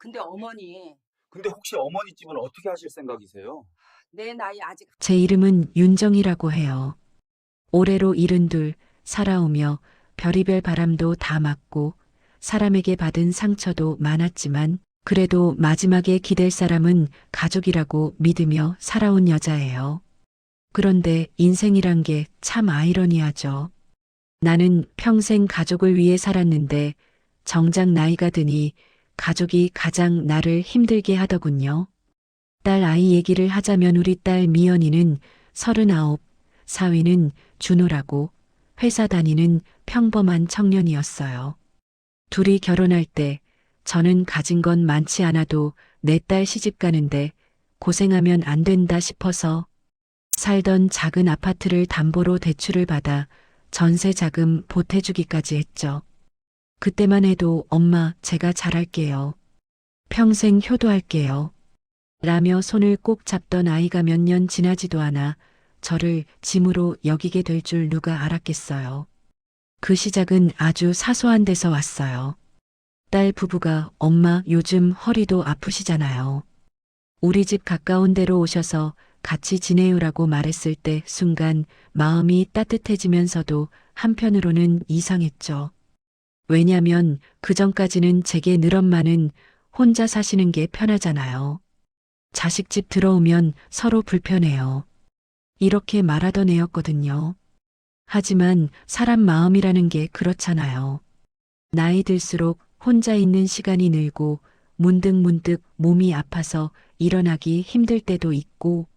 근데 어머니, 근데 혹시 어머니 집은 어떻게 하실 생각이세요? 내 나이 아직 제 이름은 윤정이라고 해요. 올해로 72 살아오며 별이별 바람도 다 맞고 사람에게 받은 상처도 많았지만 그래도 마지막에 기댈 사람은 가족이라고 믿으며 살아온 여자예요. 그런데 인생이란 게 참 아이러니하죠. 나는 평생 가족을 위해 살았는데 정작 나이가 드니 가족이 가장 나를 힘들게 하더군요. 딸 아이 얘기를 하자면 우리 딸 미연이는 39, 사위는 준호라고 회사 다니는 평범한 청년이었어요. 둘이 결혼할 때 저는 가진 건 많지 않아도 내 딸 시집 가는데 고생하면 안 된다 싶어서 살던 작은 아파트를 담보로 대출을 받아 전세 자금 보태주기까지 했죠. 그때만 해도 엄마 제가 잘할게요. 평생 효도할게요. 라며 손을 꼭 잡던 아이가 몇 년 지나지도 않아 저를 짐으로 여기게 될 줄 누가 알았겠어요. 그 시작은 아주 사소한 데서 왔어요. 딸 부부가 엄마 요즘 허리도 아프시잖아요. 우리 집 가까운 데로 오셔서 같이 지내요라고 말했을 때 순간 마음이 따뜻해지면서도 한편으로는 이상했죠. 왜냐면 그전까지는 제게 늘 엄마는 혼자 사시는 게 편하잖아요. 자식 집 들어오면 서로 불편해요. 이렇게 말하던 애였거든요. 하지만 사람 마음이라는 게 그렇잖아요. 나이 들수록 혼자 있는 시간이 늘고 문득문득 몸이 아파서 일어나기 힘들 때도 있고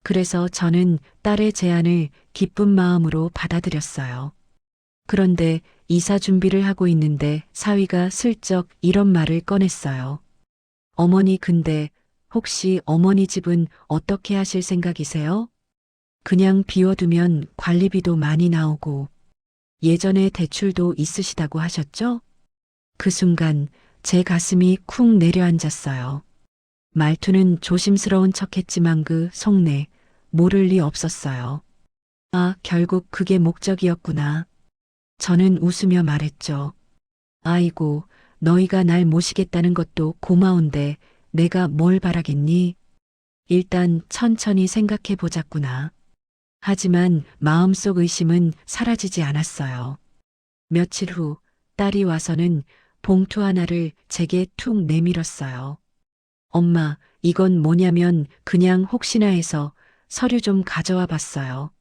그래서 저는 딸의 제안을 기쁜 마음으로 받아들였어요. 그런데 이사 준비를 하고 있는데 사위가 슬쩍 이런 말을 꺼냈어요. 어머니 근데 혹시 어머니 집은 어떻게 하실 생각이세요? 그냥 비워두면 관리비도 많이 나오고 예전에 대출도 있으시다고 하셨죠? 그 순간 제 가슴이 쿵 내려앉았어요. 말투는 조심스러운 척했지만 그 속내 모를 리 없었어요. 아, 결국 그게 목적이었구나. 저는 웃으며 말했죠. 아이고, 너희가 날 모시겠다는 것도 고마운데 내가 뭘 바라겠니? 일단 천천히 생각해 보자꾸나. 하지만 마음속 의심은 사라지지 않았어요. 며칠 후 딸이 와서는 봉투 하나를 제게 툭 내밀었어요. 엄마, 이건 뭐냐면 그냥 혹시나 해서 서류 좀 가져와 봤어요.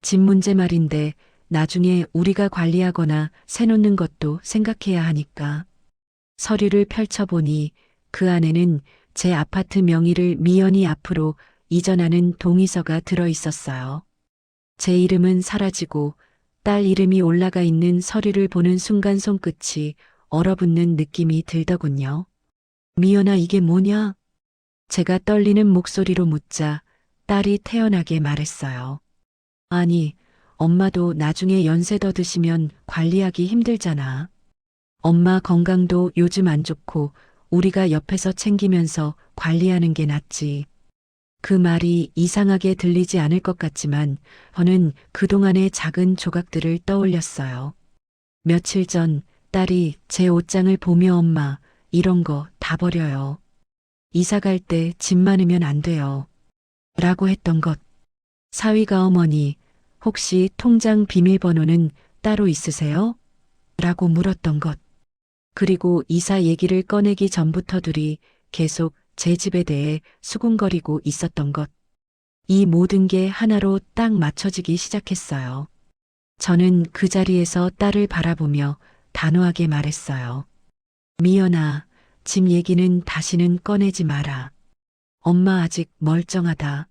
집 문제 말인데 나중에 우리가 관리하거나 세놓는 것도 생각해야 하니까. 서류를 펼쳐보니 그 안에는 제 아파트 명의를 미연이 앞으로 이전하는 동의서가 들어 있었어요. 제 이름은 사라지고 딸 이름이 올라가 있는 서류를 보는 순간 손끝이 얼어붙는 느낌이 들더군요. 미연아, 이게 뭐냐? 제가 떨리는 목소리로 묻자 딸이 태연하게 말했어요. 아니, 엄마도 나중에 연세 더 드시면 관리하기 힘들잖아. 엄마 건강도 요즘 안 좋고 우리가 옆에서 챙기면서 관리하는 게 낫지. 그 말이 이상하게 들리지 않을 것 같지만 저는 그동안의 작은 조각들을 떠올렸어요. 며칠 전 딸이 제 옷장을 보며 엄마, 이런 거 다 버려요. 이사 갈 때 짐 많으면 안 돼요. 라고 했던 것. 사위가 어머니, 혹시 통장 비밀번호는 따로 있으세요? 라고 물었던 것. 그리고 이사 얘기를 꺼내기 전부터 둘이 계속 제 집에 대해 수군거리고 있었던 것. 이 모든 게 하나로 딱 맞춰지기 시작했어요. 저는 그 자리에서 딸을 바라보며 단호하게 말했어요. 미연아, 집 얘기는 다시는 꺼내지 마라. 엄마 아직 멀쩡하다.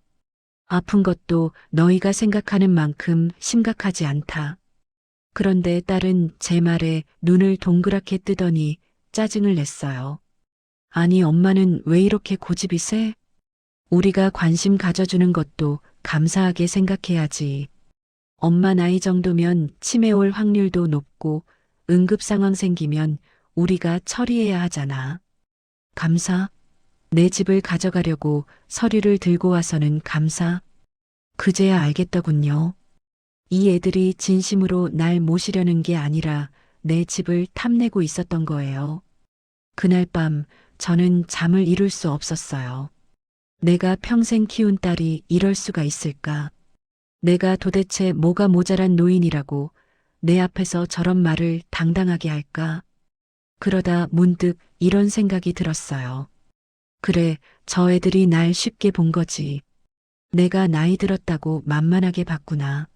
아픈 것도 너희가 생각하는 만큼 심각하지 않다. 그런데 딸은 제 말에 눈을 동그랗게 뜨더니 짜증을 냈어요. 아니, 엄마는 왜 이렇게 고집이 세? 우리가 관심 가져주는 것도 감사하게 생각해야지. 엄마 나이 정도면 치매 올 확률도 높고 응급 상황 생기면 우리가 처리해야 하잖아. 감사? 내 집을 가져가려고 서류를 들고 와서는 감사? 그제야 알겠더군요. 이 애들이 진심으로 날 모시려는 게 아니라 내 집을 탐내고 있었던 거예요. 그날 밤 저는 잠을 이룰 수 없었어요. 내가 평생 키운 딸이 이럴 수가 있을까? 내가 도대체 뭐가 모자란 노인이라고 내 앞에서 저런 말을 당당하게 할까? 그러다 문득 이런 생각이 들었어요. 그래, 저 애들이 날 쉽게 본 거지. 내가 나이 들었다고 만만하게 봤구나.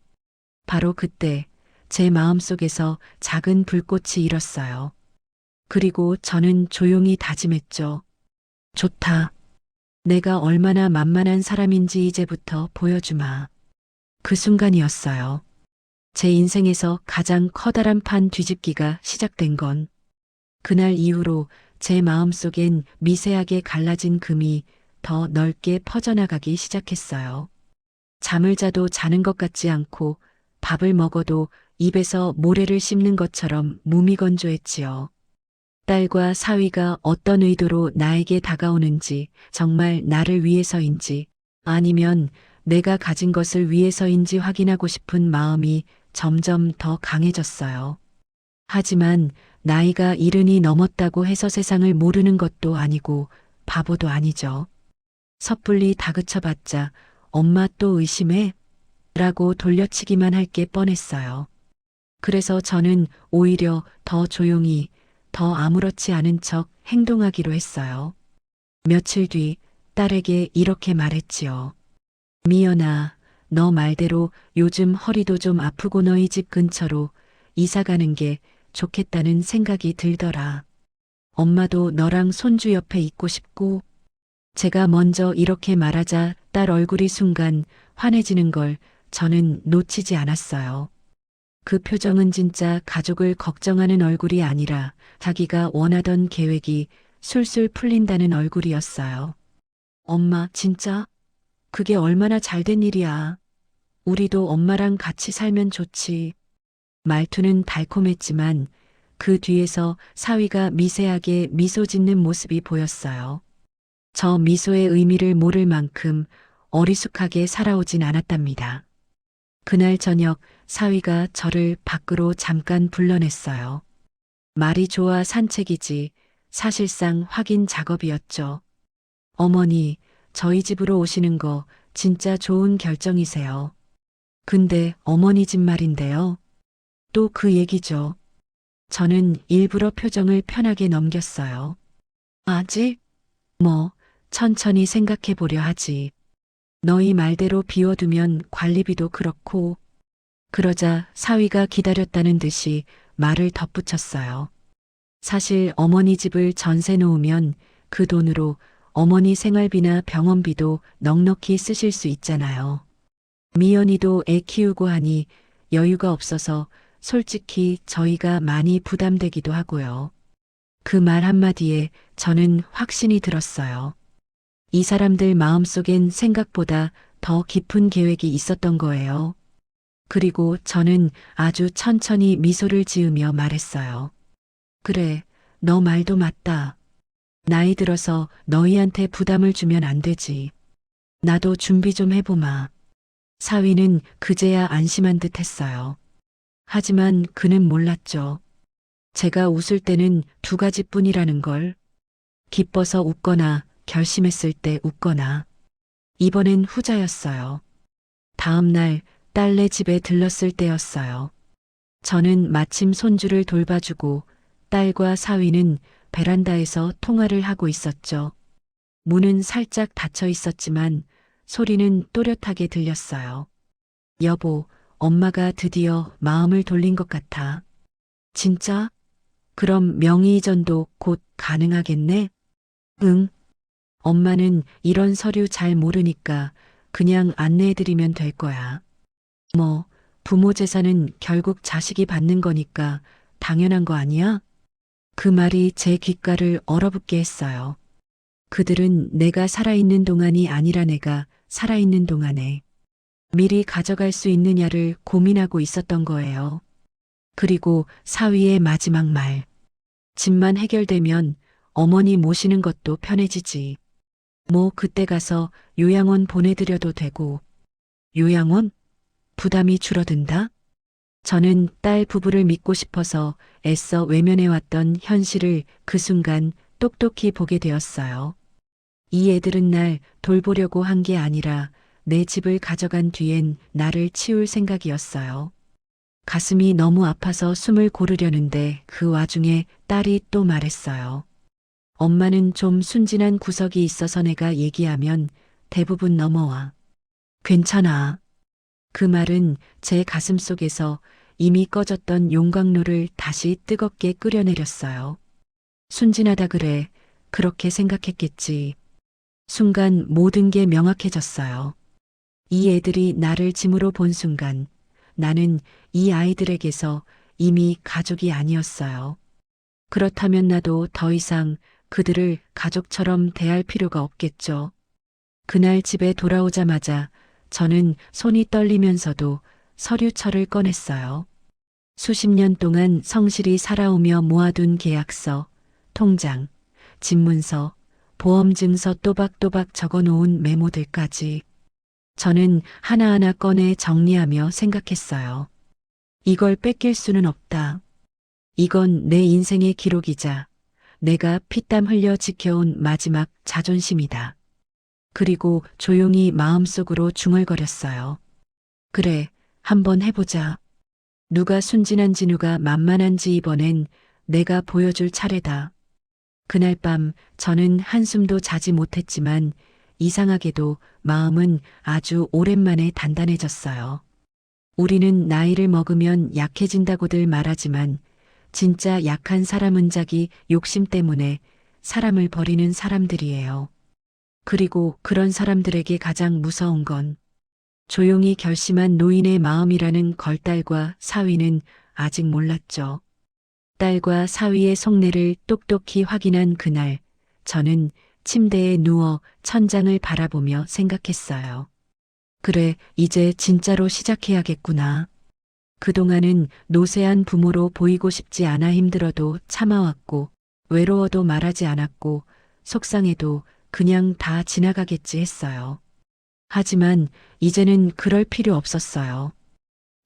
바로 그때 제 마음속에서 작은 불꽃이 일었어요. 그리고 저는 조용히 다짐했죠. 좋다. 내가 얼마나 만만한 사람인지 이제부터 보여주마. 그 순간이었어요. 제 인생에서 가장 커다란 판 뒤집기가 시작된 건 그날 이후로 제 마음속엔 미세하게 갈라진 금이 더 넓게 퍼져나가기 시작했어요. 잠을 자도 자는 것 같지 않고 밥을 먹어도 입에서 모래를 씹는 것처럼 무미건조했지요. 딸과 사위가 어떤 의도로 나에게 다가오는지, 정말 나를 위해서인지, 아니면 내가 가진 것을 위해서인지 확인하고 싶은 마음이 점점 더 강해졌어요. 하지만 나이가 70이 넘었다고 해서 세상을 모르는 것도 아니고 바보도 아니죠. 섣불리 다그쳐봤자 엄마 또 의심해? 라고 돌려치기만 할 게 뻔했어요. 그래서 저는 오히려 더 조용히, 더 아무렇지 않은 척 행동하기로 했어요. 며칠 뒤 딸에게 이렇게 말했지요. 미연아, 너 말대로 요즘 허리도 좀 아프고 너희 집 근처로 이사 가는 게 좋겠다는 생각이 들더라. 엄마도 너랑 손주 옆에 있고 싶고. 제가 먼저 이렇게 말하자 딸 얼굴이 순간 환해지는 걸 저는 놓치지 않았어요. 그 표정은 진짜 가족을 걱정하는 얼굴이 아니라 자기가 원하던 계획이 술술 풀린다는 얼굴이었어요. 엄마, 진짜? 그게 얼마나 잘된 일이야. 우리도 엄마랑 같이 살면 좋지. 말투는 달콤했지만 그 뒤에서 사위가 미세하게 미소 짓는 모습이 보였어요. 저 미소의 의미를 모를 만큼 어리숙하게 살아오진 않았답니다. 그날 저녁 사위가 저를 밖으로 잠깐 불러냈어요. 말이 좋아 산책이지 사실상 확인 작업이었죠. 어머니, 저희 집으로 오시는 거 진짜 좋은 결정이세요. 근데 어머니 집 말인데요. 또 그 얘기죠. 저는 일부러 표정을 편하게 넘겼어요. 아직? 뭐, 천천히 생각해 보려 하지. 너희 말대로 비워두면 관리비도 그렇고. 그러자 사위가 기다렸다는 듯이 말을 덧붙였어요. 사실 어머니 집을 전세 놓으면 그 돈으로 어머니 생활비나 병원비도 넉넉히 쓰실 수 있잖아요. 미연이도 애 키우고 하니 여유가 없어서 솔직히 저희가 많이 부담되기도 하고요. 그 말 한마디에 저는 확신이 들었어요. 이 사람들 마음속엔 생각보다 더 깊은 계획이 있었던 거예요. 그리고 저는 아주 천천히 미소를 지으며 말했어요. 그래, 너 말도 맞다. 나이 들어서 너희한테 부담을 주면 안 되지. 나도 준비 좀 해보마. 사위는 그제야 안심한 듯 했어요. 하지만 그는 몰랐죠. 제가 웃을 때는 두 가지뿐이라는 걸. 기뻐서 웃거나 결심했을 때 웃거나. 이번엔 후자였어요. 다음 날 딸네 집에 들렀을 때였어요. 저는 마침 손주를 돌봐주고 딸과 사위는 베란다에서 통화를 하고 있었죠. 문은 살짝 닫혀 있었지만 소리는 또렷하게 들렸어요. 여보, 엄마가 드디어 마음을 돌린 것 같아. 진짜? 그럼 명의 이전도 곧 가능하겠네? 응. 엄마는 이런 서류 잘 모르니까 그냥 안내해드리면 될 거야. 뭐, 부모 재산은 결국 자식이 받는 거니까 당연한 거 아니야? 그 말이 제 귓가를 얼어붙게 했어요. 그들은 내가 살아있는 동안이 아니라 내가 살아있는 동안에 미리 가져갈 수 있느냐를 고민하고 있었던 거예요. 그리고 사위의 마지막 말. 집만 해결되면 어머니 모시는 것도 편해지지. 뭐 그때 가서 요양원 보내드려도 되고. 요양원? 부담이 줄어든다? 저는 딸 부부를 믿고 싶어서 애써 외면해왔던 현실을 그 순간 똑똑히 보게 되었어요. 이 애들은 날 돌보려고 한 게 아니라 내 집을 가져간 뒤엔 나를 치울 생각이었어요. 가슴이 너무 아파서 숨을 고르려는데 그 와중에 딸이 또 말했어요. 엄마는 좀 순진한 구석이 있어서 내가 얘기하면 대부분 넘어와. 괜찮아. 그 말은 제 가슴 속에서 이미 꺼졌던 용광로를 다시 뜨겁게 끓여내렸어요. 순진하다 그래. 그렇게 생각했겠지. 순간 모든 게 명확해졌어요. 이 애들이 나를 짐으로 본 순간 나는 이 아이들에게서 이미 가족이 아니었어요. 그렇다면 나도 더 이상 그들을 가족처럼 대할 필요가 없겠죠. 그날 집에 돌아오자마자 저는 손이 떨리면서도 서류철을 꺼냈어요. 수십 년 동안 성실히 살아오며 모아둔 계약서, 통장, 집문서, 보험증서 또박또박 적어놓은 메모들까지. 저는 하나하나 꺼내 정리하며 생각했어요. 이걸 뺏길 수는 없다. 이건 내 인생의 기록이자 내가 피땀 흘려 지켜온 마지막 자존심이다. 그리고 조용히 마음속으로 중얼거렸어요. 그래, 한번 해보자. 누가 순진한지 누가 만만한지 이번엔 내가 보여줄 차례다. 그날 밤 저는 한숨도 자지 못했지만 이상하게도 마음은 아주 오랜만에 단단해졌어요. 우리는 나이를 먹으면 약해진다고들 말하지만 진짜 약한 사람은 자기 욕심 때문에 사람을 버리는 사람들이에요. 그리고 그런 사람들에게 가장 무서운 건 조용히 결심한 노인의 마음이라는 걸 딸과 사위는 아직 몰랐죠. 딸과 사위의 속내를 똑똑히 확인한 그날, 저는 침대에 누워 천장을 바라보며 생각했어요. 그래, 이제 진짜로 시작해야겠구나. 그동안은 노쇠한 부모로 보이고 싶지 않아 힘들어도 참아왔고, 외로워도 말하지 않았고, 속상해도 그냥 다 지나가겠지 했어요. 하지만 이제는 그럴 필요 없었어요.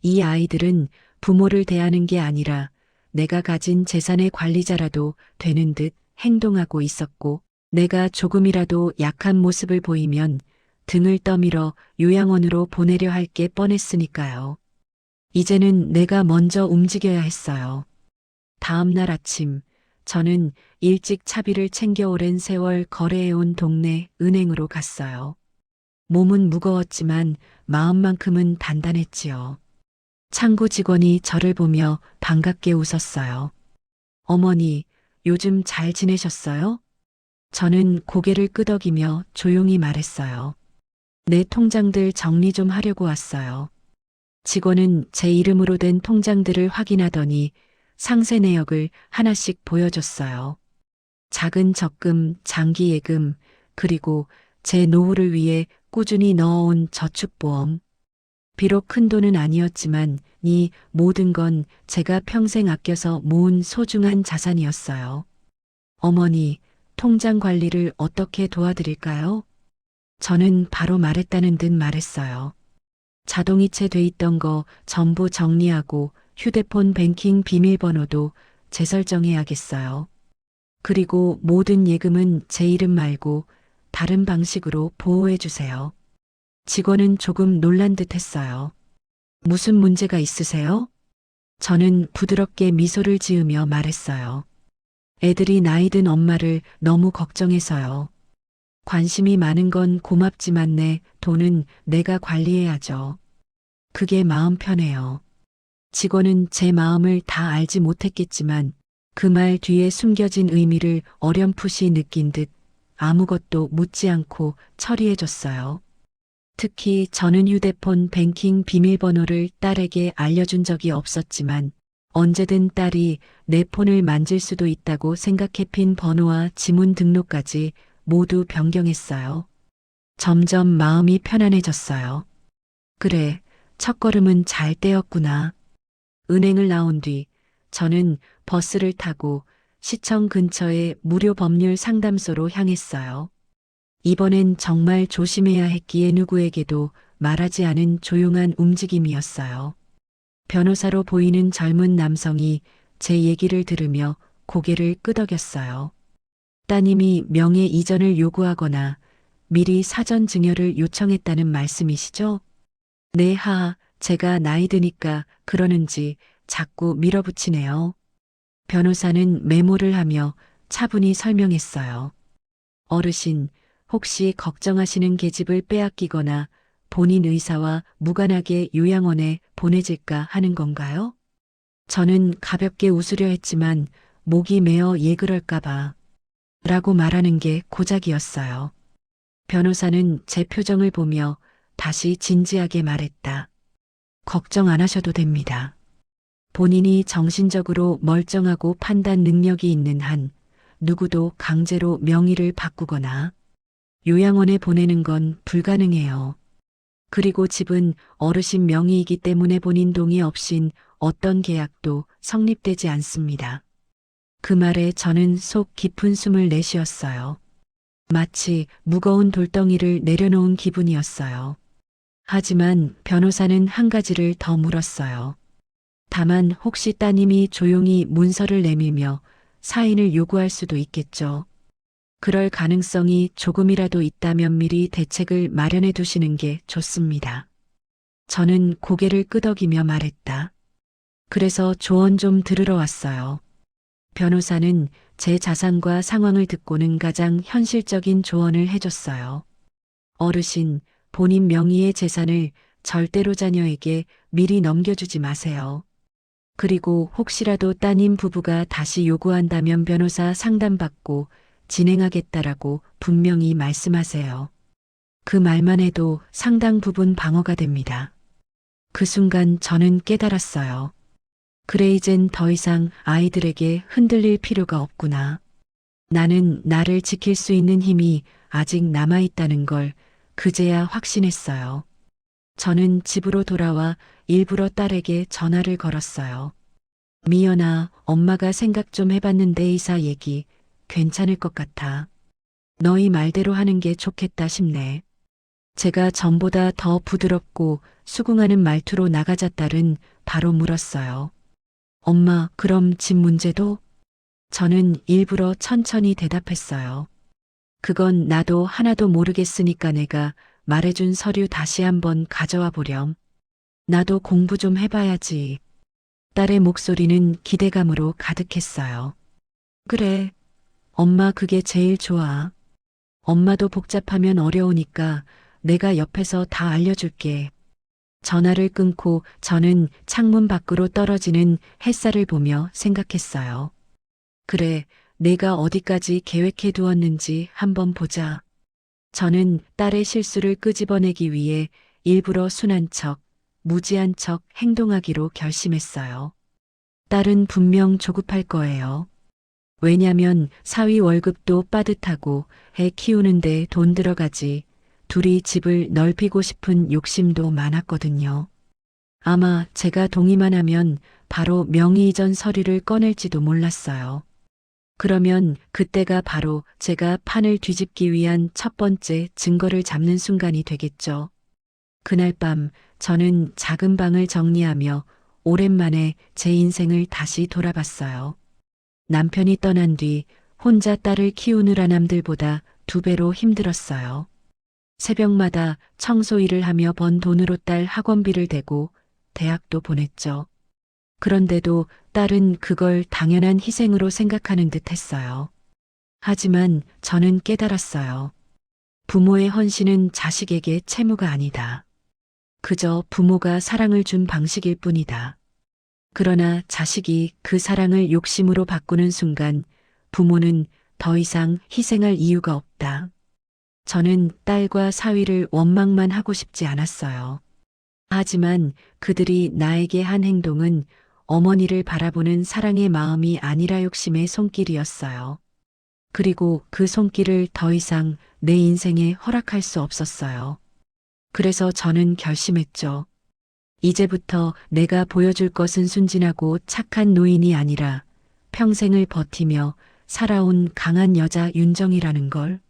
이 아이들은 부모를 대하는 게 아니라 내가 가진 재산의 관리자라도 되는 듯 행동하고 있었고, 내가 조금이라도 약한 모습을 보이면 등을 떠밀어 요양원으로 보내려 할 게 뻔했으니까요. 이제는 내가 먼저 움직여야 했어요. 다음 날 아침, 저는 일찍 차비를 챙겨 오랜 세월 거래해온 동네 은행으로 갔어요. 몸은 무거웠지만 마음만큼은 단단했지요. 창구 직원이 저를 보며 반갑게 웃었어요. 어머니, 요즘 잘 지내셨어요? 저는 고개를 끄덕이며 조용히 말했어요. 내 통장들 정리 좀 하려고 왔어요. 직원은 제 이름으로 된 통장들을 확인하더니 상세 내역을 하나씩 보여줬어요. 작은 적금, 장기 예금, 그리고 제 노후를 위해 꾸준히 넣어온 저축보험. 비록 큰 돈은 아니었지만 이 모든 건 제가 평생 아껴서 모은 소중한 자산이었어요. 어머니, 통장 관리를 어떻게 도와드릴까요? 저는 바로 말했다는 듯 말했어요. 자동이체 돼 있던 거 전부 정리하고 휴대폰 뱅킹 비밀번호도 재설정해야겠어요. 그리고 모든 예금은 제 이름 말고 다른 방식으로 보호해 주세요. 직원은 조금 놀란 듯 했어요. 무슨 문제가 있으세요? 저는 부드럽게 미소를 지으며 말했어요. 애들이 나이 든 엄마를 너무 걱정해서요. 관심이 많은 건 고맙지만 내 돈은 내가 관리해야죠. 그게 마음 편해요. 직원은 제 마음을 다 알지 못했겠지만 그 말 뒤에 숨겨진 의미를 어렴풋이 느낀 듯 아무것도 묻지 않고 처리해줬어요. 특히 저는 휴대폰 뱅킹 비밀번호를 딸에게 알려준 적이 없었지만 언제든 딸이 내 폰을 만질 수도 있다고 생각해 핀 번호와 지문 등록까지 모두 변경했어요. 점점 마음이 편안해졌어요. 그래, 첫걸음은 잘 떼었구나. 은행을 나온 뒤 저는 버스를 타고 시청 근처의 무료 법률 상담소로 향했어요. 이번엔 정말 조심해야 했기에 누구에게도 말하지 않은 조용한 움직임이었어요. 변호사로 보이는 젊은 남성이 제 얘기를 들으며 고개를 끄덕였어요. 따님이 명예 이전을 요구하거나 미리 사전 증여를 요청했다는 말씀이시죠? 네, 제가 나이 드니까 그러는지 자꾸 밀어붙이네요. 변호사는 메모를 하며 차분히 설명했어요. 어르신, 혹시 걱정하시는 계집을 빼앗기거나 본인 의사와 무관하게 요양원에 보내질까 하는 건가요? 저는 가볍게 웃으려 했지만 목이 메어 예 그럴까봐 라고 말하는 게 고작이었어요. 변호사는 제 표정을 보며 다시 진지하게 말했다. 걱정 안 하셔도 됩니다. 본인이 정신적으로 멀쩡하고 판단 능력이 있는 한 누구도 강제로 명의를 바꾸거나 요양원에 보내는 건 불가능해요. 그리고 집은 어르신 명의이기 때문에 본인 동의 없인 어떤 계약도 성립되지 않습니다. 그 말에 저는 속 깊은 숨을 내쉬었어요. 마치 무거운 돌덩이를 내려놓은 기분이었어요. 하지만 변호사는 한 가지를 더 물었어요. 다만 혹시 따님이 조용히 문서를 내밀며 사인을 요구할 수도 있겠죠. 그럴 가능성이 조금이라도 있다면 미리 대책을 마련해 두시는 게 좋습니다. 저는 고개를 끄덕이며 말했다. 그래서 조언 좀 들으러 왔어요. 변호사는 제 자산과 상황을 듣고는 가장 현실적인 조언을 해줬어요. 어르신, 본인 명의의 재산을 절대로 자녀에게 미리 넘겨주지 마세요. 그리고 혹시라도 따님 부부가 다시 요구한다면 변호사 상담받고 진행하겠다라고 분명히 말씀하세요. 그 말만 해도 상당 부분 방어가 됩니다. 그 순간 저는 깨달았어요. 그래 이젠 더 이상 아이들에게 흔들릴 필요가 없구나. 나는 나를 지킬 수 있는 힘이 아직 남아있다는 걸 그제야 확신했어요. 저는 집으로 돌아와 일부러 딸에게 전화를 걸었어요. 미연아, 엄마가 생각 좀 해봤는데 이사 얘기 괜찮을 것 같아. 너희 말대로 하는 게 좋겠다 싶네. 제가 전보다 더 부드럽고 수긍하는 말투로 나가자 딸은 바로 물었어요. 엄마, 그럼 집 문제도? 저는 일부러 천천히 대답했어요. 그건 나도 하나도 모르겠으니까 내가 말해준 서류 다시 한번 가져와 보렴. 나도 공부 좀 해봐야지. 딸의 목소리는 기대감으로 가득했어요. 그래. 엄마 그게 제일 좋아. 엄마도 복잡하면 어려우니까 내가 옆에서 다 알려줄게. 전화를 끊고 저는 창문 밖으로 떨어지는 햇살을 보며 생각했어요. 그래, 내가 어디까지 계획해 두었는지 한번 보자. 저는 딸의 실수를 끄집어내기 위해 일부러 순한 척, 무지한 척 행동하기로 결심했어요. 딸은 분명 조급할 거예요. 왜냐면 사위 월급도 빠듯하고 애 키우는데 돈 들어가지 둘이 집을 넓히고 싶은 욕심도 많았거든요. 아마 제가 동의만 하면 바로 명의 이전 서류를 꺼낼지도 몰랐어요. 그러면 그때가 바로 제가 판을 뒤집기 위한 첫 번째 증거를 잡는 순간이 되겠죠. 그날 밤 저는 작은 방을 정리하며 오랜만에 제 인생을 다시 돌아봤어요. 남편이 떠난 뒤 혼자 딸을 키우느라 남들보다 2배로 힘들었어요. 새벽마다 청소 일을 하며 번 돈으로 딸 학원비를 대고 대학도 보냈죠. 그런데도 딸은 그걸 당연한 희생으로 생각하는 듯 했어요. 하지만 저는 깨달았어요. 부모의 헌신은 자식에게 채무가 아니다. 그저 부모가 사랑을 준 방식일 뿐이다. 그러나 자식이 그 사랑을 욕심으로 바꾸는 순간 부모는 더 이상 희생할 이유가 없다. 저는 딸과 사위를 원망만 하고 싶지 않았어요. 하지만 그들이 나에게 한 행동은 어머니를 바라보는 사랑의 마음이 아니라 욕심의 손길이었어요. 그리고 그 손길을 더 이상 내 인생에 허락할 수 없었어요. 그래서 저는 결심했죠. 이제부터 내가 보여줄 것은 순진하고 착한 노인이 아니라 평생을 버티며 살아온 강한 여자 윤정이라는 걸.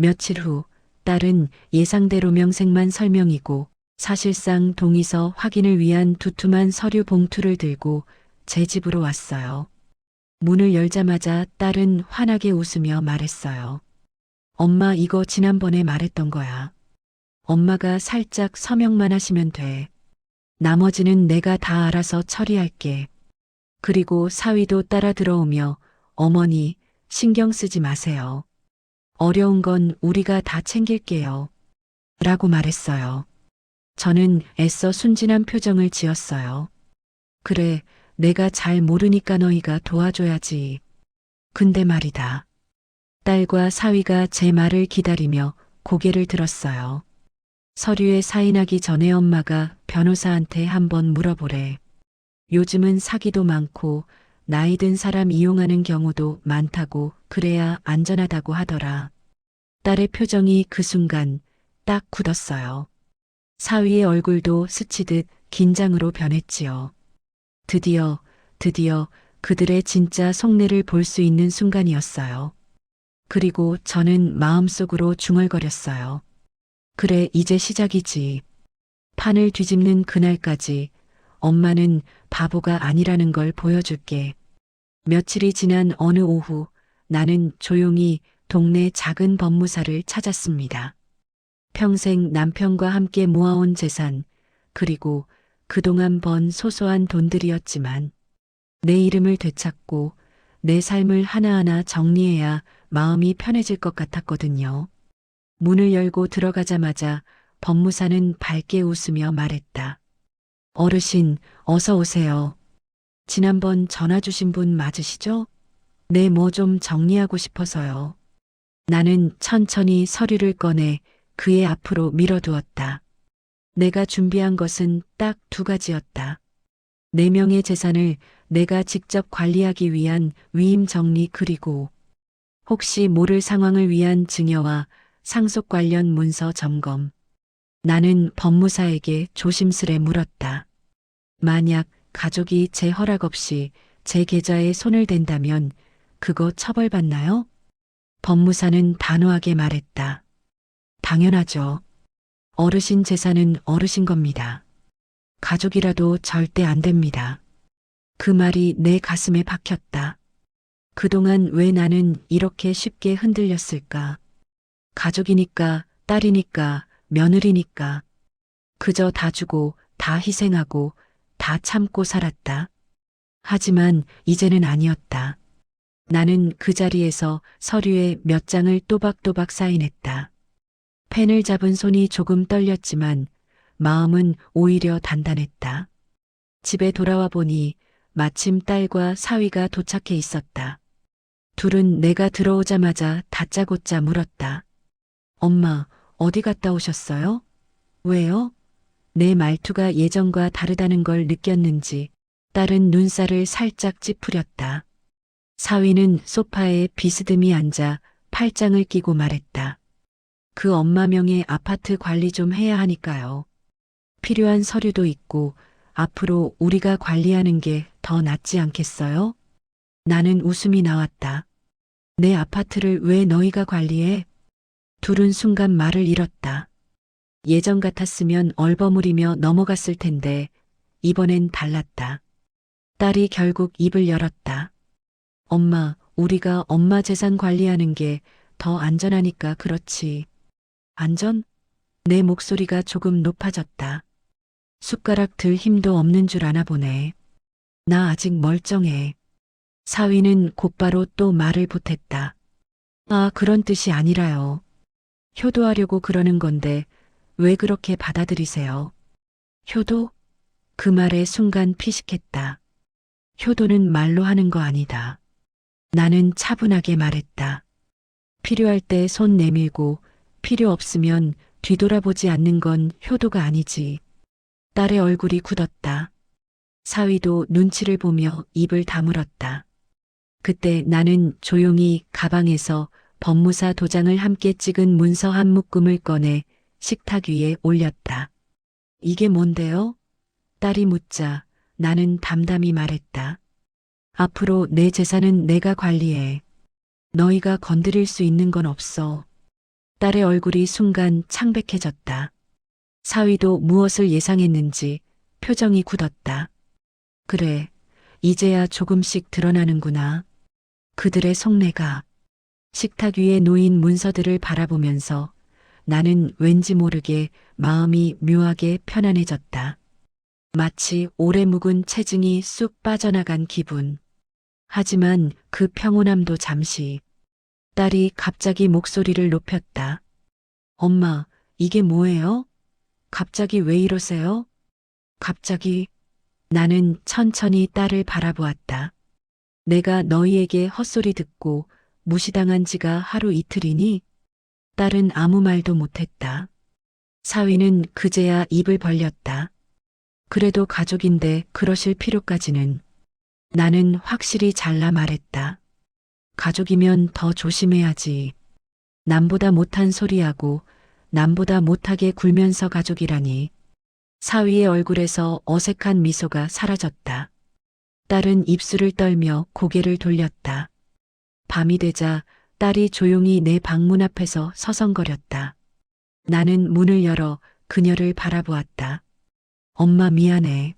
며칠 후 딸은 예상대로 명색만 설명이고 사실상 동의서 확인을 위한 두툼한 서류 봉투를 들고 제 집으로 왔어요. 문을 열자마자 딸은 환하게 웃으며 말했어요. 엄마, 이거 지난번에 말했던 거야. 엄마가 살짝 서명만 하시면 돼. 나머지는 내가 다 알아서 처리할게. 그리고 사위도 따라 들어오며 어머니, 신경 쓰지 마세요. 어려운 건 우리가 다 챙길게요. 라고 말했어요. 저는 애써 순진한 표정을 지었어요. 그래, 내가 잘 모르니까 너희가 도와줘야지. 근데 말이다. 딸과 사위가 제 말을 기다리며 고개를 들었어요. 서류에 사인하기 전에 엄마가 변호사한테 한번 물어보래. 요즘은 사기도 많고 나이 든 사람 이용하는 경우도 많다고, 그래야 안전하다고 하더라. 딸의 표정이 그 순간 딱 굳었어요. 사위의 얼굴도 스치듯 긴장으로 변했지요. 드디어 그들의 진짜 속내를 볼 수 있는 순간이었어요. 그리고 저는 마음속으로 중얼거렸어요. 그래, 이제 시작이지. 판을 뒤집는 그날까지 엄마는 바보가 아니라는 걸 보여줄게. 며칠이 지난 어느 오후, 나는 조용히 동네 작은 법무사를 찾았습니다. 평생 남편과 함께 모아온 재산, 그리고 그동안 번 소소한 돈들이었지만 내 이름을 되찾고 내 삶을 하나하나 정리해야 마음이 편해질 것 같았거든요. 문을 열고 들어가자마자 법무사는 밝게 웃으며 말했다. 어르신, 어서 오세요. 지난번 전화 주신 분 맞으시죠? 네, 뭐 좀 정리하고 싶어서요. 나는 천천히 서류를 꺼내 그의 앞으로 밀어두었다. 내가 준비한 것은 딱 두 가지였다. 4명의 재산을 내가 직접 관리하기 위한 위임 정리, 그리고 혹시 모를 상황을 위한 증여와 상속 관련 문서 점검. 나는 법무사에게 조심스레 물었다. 만약 가족이 제 허락 없이 제 계좌에 손을 댄다면 그거 처벌받나요? 법무사는 단호하게 말했다. 당연하죠. 어르신 재산은 어르신 겁니다. 가족이라도 절대 안 됩니다. 그 말이 내 가슴에 박혔다. 그동안 왜 나는 이렇게 쉽게 흔들렸을까? 가족이니까, 딸이니까, 며느리니까. 그저 다 주고, 다 희생하고, 다 참고 살았다. 하지만 이제는 아니었다. 나는 그 자리에서 서류에 몇 장을 또박또박 사인했다. 펜을 잡은 손이 조금 떨렸지만 마음은 오히려 단단했다. 집에 돌아와 보니 마침 딸과 사위가 도착해 있었다. 둘은 내가 들어오자마자 다짜고짜 물었다. 엄마, 어디 갔다 오셨어요? 왜요? 내 말투가 예전과 다르다는 걸 느꼈는지 딸은 눈살을 살짝 찌푸렸다. 사위는 소파에 비스듬히 앉아 팔짱을 끼고 말했다. 그 엄마 명의 아파트 관리 좀 해야 하니까요. 필요한 서류도 있고 앞으로 우리가 관리하는 게 더 낫지 않겠어요? 나는 웃음이 나왔다. 내 아파트를 왜 너희가 관리해? 둘은 순간 말을 잃었다. 예전 같았으면 얼버무리며 넘어갔을 텐데 이번엔 달랐다. 딸이 결국 입을 열었다. 엄마, 우리가 엄마 재산 관리하는 게 더 안전하니까 그렇지. 안전? 내 목소리가 조금 높아졌다. 숟가락 들 힘도 없는 줄 아나 보네. 나 아직 멀쩡해. 사위는 곧바로 또 말을 보탰다. 아, 그런 뜻이 아니라요. 효도하려고 그러는 건데 왜 그렇게 받아들이세요? 효도? 그 말에 순간 피식했다. 효도는 말로 하는 거 아니다. 나는 차분하게 말했다. 필요할 때 손 내밀고 필요 없으면 뒤돌아보지 않는 건 효도가 아니지. 딸의 얼굴이 굳었다. 사위도 눈치를 보며 입을 다물었다. 그때 나는 조용히 가방에서 법무사 도장을 함께 찍은 문서 한 묶음을 꺼내 식탁 위에 올렸다. 이게 뭔데요? 딸이 묻자 나는 담담히 말했다. 앞으로 내 재산은 내가 관리해. 너희가 건드릴 수 있는 건 없어. 딸의 얼굴이 순간 창백해졌다. 사위도 무엇을 예상했는지 표정이 굳었다. 그래, 이제야 조금씩 드러나는구나. 그들의 속내가 식탁 위에 놓인 문서들을 바라보면서 나는 왠지 모르게 마음이 묘하게 편안해졌다. 마치 오래 묵은 체증이 쑥 빠져나간 기분. 하지만 그 평온함도 잠시. 딸이 갑자기 목소리를 높였다. 엄마, 이게 뭐예요? 갑자기 왜 이러세요? 갑자기 나는 천천히 딸을 바라보았다. 내가 너희에게 헛소리 듣고 무시당한 지가 하루 이틀이니? 딸은 아무 말도 못했다. 사위는 그제야 입을 벌렸다. 그래도 가족인데 그러실 필요까지는. 나는 확실히 잘라 말했다. 가족이면 더 조심해야지. 남보다 못한 소리하고 남보다 못하게 굴면서 가족이라니. 사위의 얼굴에서 어색한 미소가 사라졌다. 딸은 입술을 떨며 고개를 돌렸다. 밤이 되자 딸이 조용히 내 방문 앞에서 서성거렸다. 나는 문을 열어 그녀를 바라보았다. 엄마 미안해.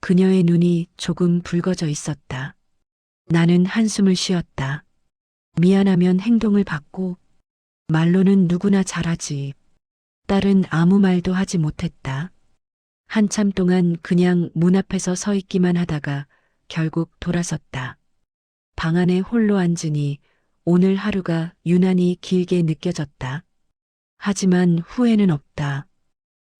그녀의 눈이 조금 붉어져 있었다. 나는 한숨을 쉬었다. 미안하면 행동을 바꿔. 말로는 누구나 잘하지. 딸은 아무 말도 하지 못했다. 한참 동안 그냥 문 앞에서 서 있기만 하다가 결국 돌아섰다. 방 안에 홀로 앉으니 오늘 하루가 유난히 길게 느껴졌다. 하지만 후회는 없다.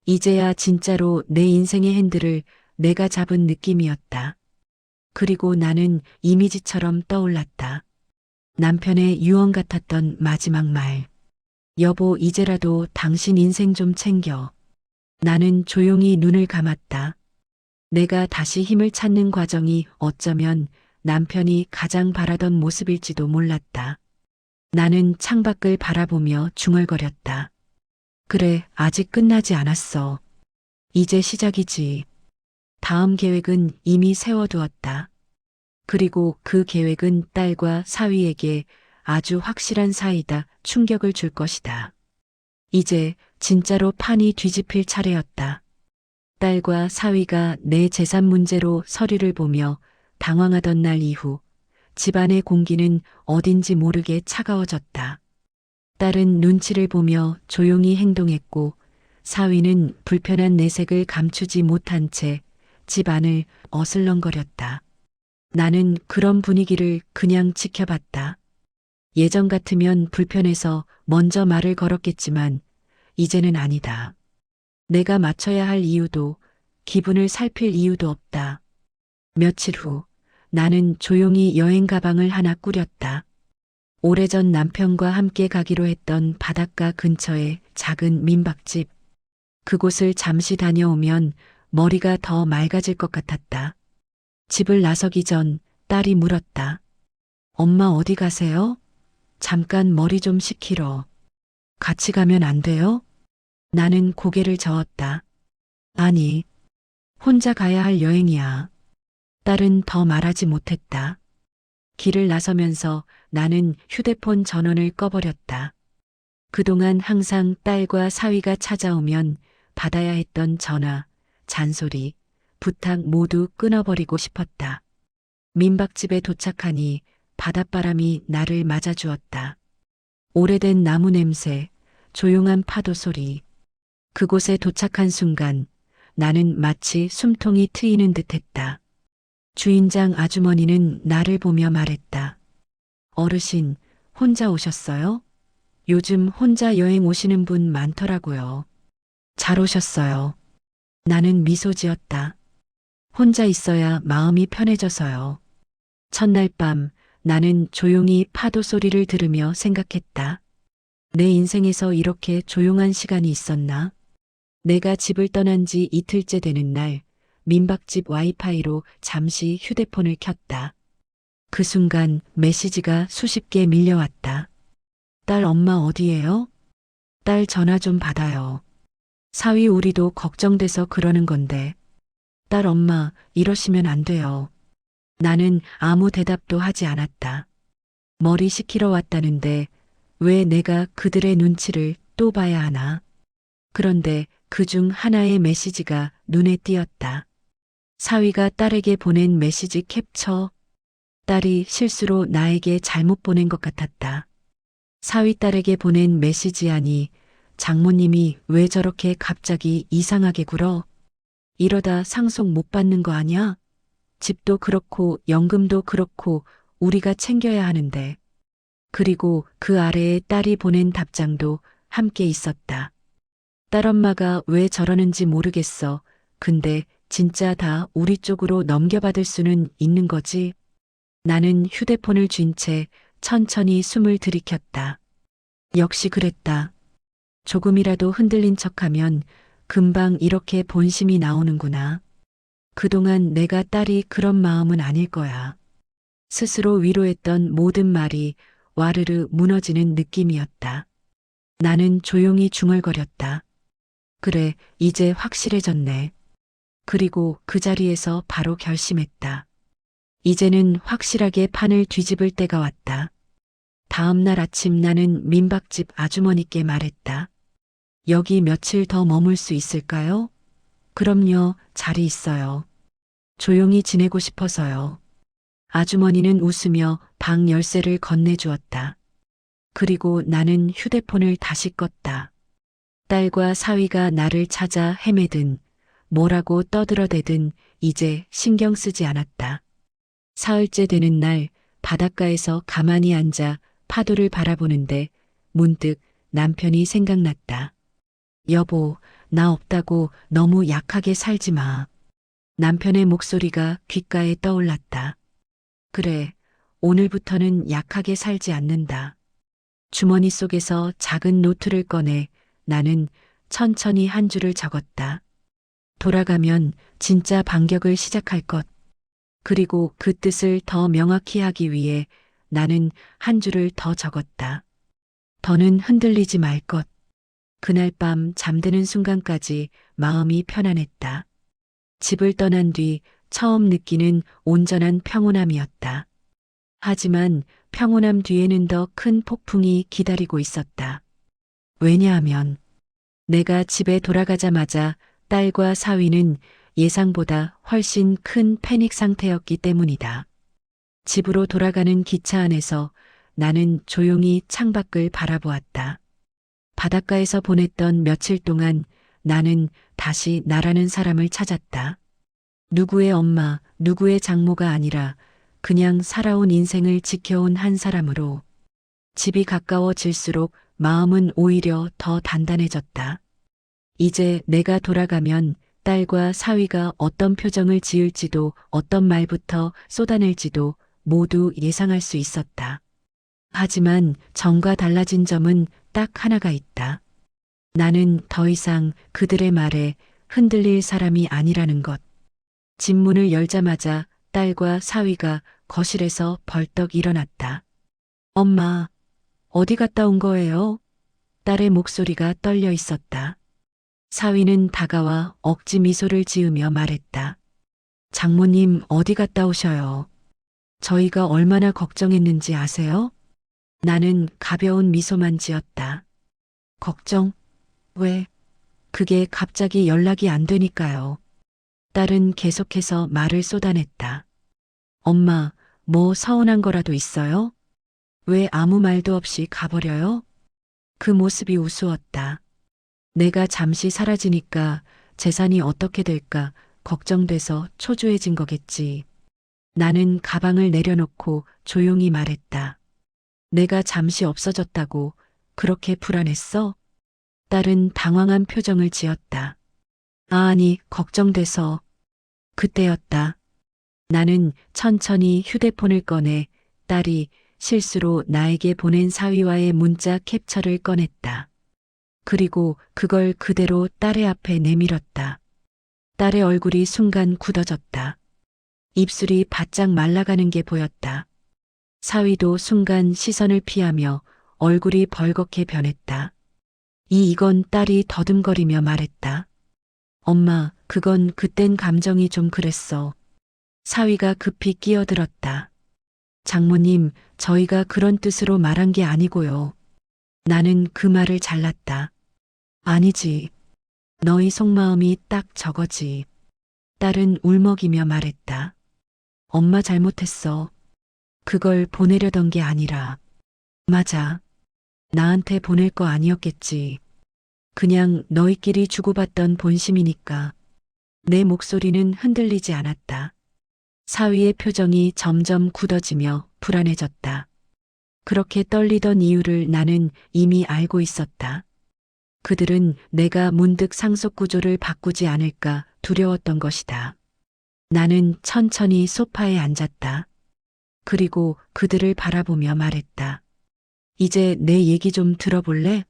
이제야 진짜로 내 인생의 핸들을 내가 잡은 느낌이었다. 그리고 나는 이미지처럼 떠올랐다. 남편의 유언 같았던 마지막 말. 여보, 이제라도 당신 인생 좀 챙겨. 나는 조용히 눈을 감았다. 내가 다시 힘을 찾는 과정이 어쩌면 남편이 가장 바라던 모습일지도 몰랐다. 나는 창밖을 바라보며 중얼거렸다. 그래, 아직 끝나지 않았어. 이제 시작이지. 다음 계획은 이미 세워두었다. 그리고 그 계획은 딸과 사위에게 아주 확실한 사이다 충격을 줄 것이다. 이제 진짜로 판이 뒤집힐 차례였다. 딸과 사위가 내 재산 문제로 서류를 보며 당황하던 날 이후 집안의 공기는 어딘지 모르게 차가워졌다. 딸은 눈치를 보며 조용히 행동했고 사위는 불편한 내색을 감추지 못한 채 집 안을 어슬렁거렸다. 나는 그런 분위기를 그냥 지켜봤다. 예전 같으면 불편해서 먼저 말을 걸었겠지만 이제는 아니다. 내가 맞춰야 할 이유도 기분을 살필 이유도 없다. 며칠 후 나는 조용히 여행 가방을 하나 꾸렸다. 오래전 남편과 함께 가기로 했던 바닷가 근처의 작은 민박집. 그곳을 잠시 다녀오면 머리가 더 맑아질 것 같았다. 집을 나서기 전 딸이 물었다. 엄마 어디 가세요? 잠깐 머리 좀 식히러. 같이 가면 안 돼요? 나는 고개를 저었다. 아니, 혼자 가야 할 여행이야. 딸은 더 말하지 못했다. 길을 나서면서 나는 휴대폰 전원을 꺼버렸다. 그동안 항상 딸과 사위가 찾아오면 받아야 했던 전화, 잔소리, 부탁 모두 끊어버리고 싶었다. 민박집에 도착하니 바닷바람이 나를 맞아주었다. 오래된 나무 냄새, 조용한 파도 소리. 그곳에 도착한 순간 나는 마치 숨통이 트이는 듯했다. 주인장 아주머니는 나를 보며 말했다. 어르신, 혼자 오셨어요? 요즘 혼자 여행 오시는 분 많더라고요. 잘 오셨어요. 나는 미소 지었다. 혼자 있어야 마음이 편해져서요. 첫날 밤 나는 조용히 파도 소리를 들으며 생각했다. 내 인생에서 이렇게 조용한 시간이 있었나? 내가 집을 떠난 지 이틀째 되는 날 민박집 와이파이로 잠시 휴대폰을 켰다. 그 순간 메시지가 수십 개 밀려왔다. 딸 엄마 어디에요? 딸 전화 좀 받아요. 사위 우리도 걱정돼서 그러는 건데. 딸 엄마 이러시면 안 돼요. 나는 아무 대답도 하지 않았다. 머리 식히러 왔다는데 왜 내가 그들의 눈치를 또 봐야 하나? 그런데 그중 하나의 메시지가 눈에 띄었다. 사위가 딸에게 보낸 메시지 캡처. 딸이 실수로 나에게 잘못 보낸 것 같았다. 사위 딸에게 보낸 메시지 아니 장모님이 왜 저렇게 갑자기 이상하게 굴어? 이러다 상속 못 받는 거 아니야? 집도 그렇고 연금도 그렇고 우리가 챙겨야 하는데. 그리고 그 아래에 딸이 보낸 답장도 함께 있었다. 딸엄마가 왜 저러는지 모르겠어. 근데 진짜 다 우리 쪽으로 넘겨받을 수는 있는 거지? 나는 휴대폰을 쥔 채 천천히 숨을 들이켰다. 역시 그랬다. 조금이라도 흔들린 척하면 금방 이렇게 본심이 나오는구나. 그동안 내가 딸이 그런 마음은 아닐 거야. 스스로 위로했던 모든 말이 와르르 무너지는 느낌이었다. 나는 조용히 중얼거렸다. 그래, 이제 확실해졌네. 그리고 그 자리에서 바로 결심했다. 이제는 확실하게 판을 뒤집을 때가 왔다. 다음 날 아침 나는 민박집 아주머니께 말했다. 여기 며칠 더 머물 수 있을까요? 그럼요, 자리 있어요. 조용히 지내고 싶어서요. 아주머니는 웃으며 방 열쇠를 건네주었다. 그리고 나는 휴대폰을 다시 껐다. 딸과 사위가 나를 찾아 헤매든 뭐라고 떠들어대든 이제 신경 쓰지 않았다. 사흘째 되는 날 바닷가에서 가만히 앉아 파도를 바라보는데 문득 남편이 생각났다. 여보, 나 없다고 너무 약하게 살지 마. 남편의 목소리가 귓가에 떠올랐다. 그래, 오늘부터는 약하게 살지 않는다. 주머니 속에서 작은 노트를 꺼내 나는 천천히 한 줄을 적었다. 돌아가면 진짜 반격을 시작할 것. 그리고 그 뜻을 더 명확히 하기 위해 나는 한 줄을 더 적었다. 더는 흔들리지 말 것. 그날 밤 잠드는 순간까지 마음이 편안했다. 집을 떠난 뒤 처음 느끼는 온전한 평온함이었다. 하지만 평온함 뒤에는 더 큰 폭풍이 기다리고 있었다. 왜냐하면 내가 집에 돌아가자마자 딸과 사위는 예상보다 훨씬 큰 패닉 상태였기 때문이다. 집으로 돌아가는 기차 안에서 나는 조용히 창밖을 바라보았다. 바닷가에서 보냈던 며칠 동안 나는 다시 나라는 사람을 찾았다. 누구의 엄마, 누구의 장모가 아니라 그냥 살아온 인생을 지켜온 한 사람으로. 집이 가까워질수록 마음은 오히려 더 단단해졌다. 이제 내가 돌아가면 딸과 사위가 어떤 표정을 지을지도 어떤 말부터 쏟아낼지도 모두 예상할 수 있었다. 하지만 전과 달라진 점은 딱 하나가 있다. 나는 더 이상 그들의 말에 흔들릴 사람이 아니라는 것. 집 문을 열자마자 딸과 사위가 거실에서 벌떡 일어났다. 엄마, 어디 갔다 온 거예요? 딸의 목소리가 떨려 있었다. 사위는 다가와 억지 미소를 지으며 말했다. 장모님 어디 갔다 오셔요? 저희가 얼마나 걱정했는지 아세요? 나는 가벼운 미소만 지었다. 걱정? 왜? 그게 갑자기 연락이 안 되니까요. 딸은 계속해서 말을 쏟아냈다. 엄마, 뭐 서운한 거라도 있어요? 왜 아무 말도 없이 가버려요? 그 모습이 우스웠다. 내가 잠시 사라지니까 재산이 어떻게 될까 걱정돼서 초조해진 거겠지. 나는 가방을 내려놓고 조용히 말했다. 내가 잠시 없어졌다고 그렇게 불안했어? 딸은 당황한 표정을 지었다. 아니, 걱정돼서. 그때였다. 나는 천천히 휴대폰을 꺼내 딸이 실수로 나에게 보낸 사위와의 문자 캡처를 꺼냈다. 그리고 그걸 그대로 딸의 앞에 내밀었다. 딸의 얼굴이 순간 굳어졌다. 입술이 바짝 말라가는 게 보였다. 사위도 순간 시선을 피하며 얼굴이 벌겋게 변했다. 이건 딸이 더듬거리며 말했다. 엄마, 그건 그땐 감정이 좀 그랬어. 사위가 급히 끼어들었다. 장모님, 저희가 그런 뜻으로 말한 게 아니고요. 나는 그 말을 잘랐다. 아니지. 너희 속마음이 딱 저거지. 딸은 울먹이며 말했다. 엄마 잘못했어. 그걸 보내려던 게 아니라. 맞아. 나한테 보낼 거 아니었겠지. 그냥 너희끼리 주고받던 본심이니까. 내 목소리는 흔들리지 않았다. 사위의 표정이 점점 굳어지며 불안해졌다. 그렇게 떨리던 이유를 나는 이미 알고 있었다. 그들은 내가 문득 상속 구조를 바꾸지 않을까 두려웠던 것이다. 나는 천천히 소파에 앉았다. 그리고 그들을 바라보며 말했다. 이제 내 얘기 좀 들어볼래?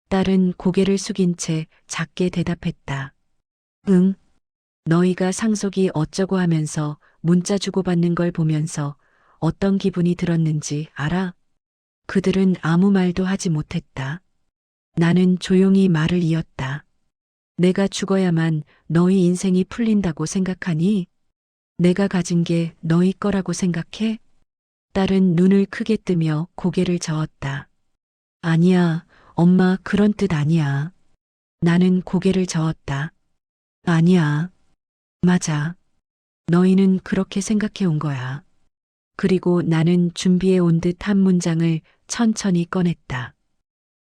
딸은 고개를 숙인 채 작게 대답했다. 응. 너희가 상속이 어쩌고 하면서 문자 주고받는 걸 보면서 어떤 기분이 들었는지 알아? 그들은 아무 말도 하지 못했다. 나는 조용히 말을 이었다. 내가 죽어야만 너희 인생이 풀린다고 생각하니? 내가 가진 게 너희 거라고 생각해? 딸은 눈을 크게 뜨며 고개를 저었다. 아니야, 엄마 그런 뜻 아니야. 나는 고개를 저었다. 아니야. 맞아. 너희는 그렇게 생각해 온 거야. 그리고 나는 준비해 온 듯 한 문장을 천천히 꺼냈다.